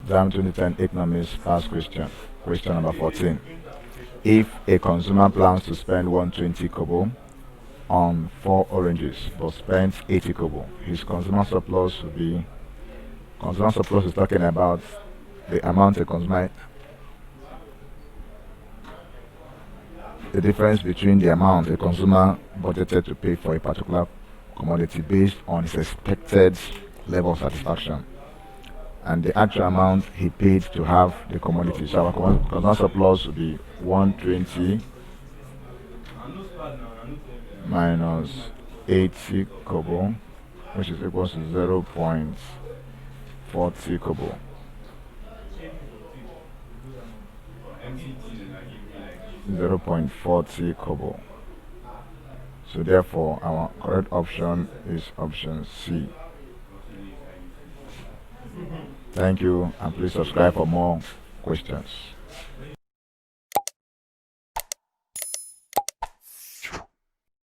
Jamb 2010 Economics Past Question. Question number 14. If a consumer plans to spend 120 kobo on 4 oranges but spends 80 kobo, his consumer surplus will be. Consumer surplus is talking about the amount a consumer, the difference between the amount a consumer budgeted to pay for a particular commodity based on his expected level of satisfaction and the actual amount he paid to have the commodity. So our consumer surplus will be 120 minus 80 kobo, which is equals to 0.40 kobo. .40 kobo. So therefore our correct option is option C. Thank you, and please subscribe for more questions.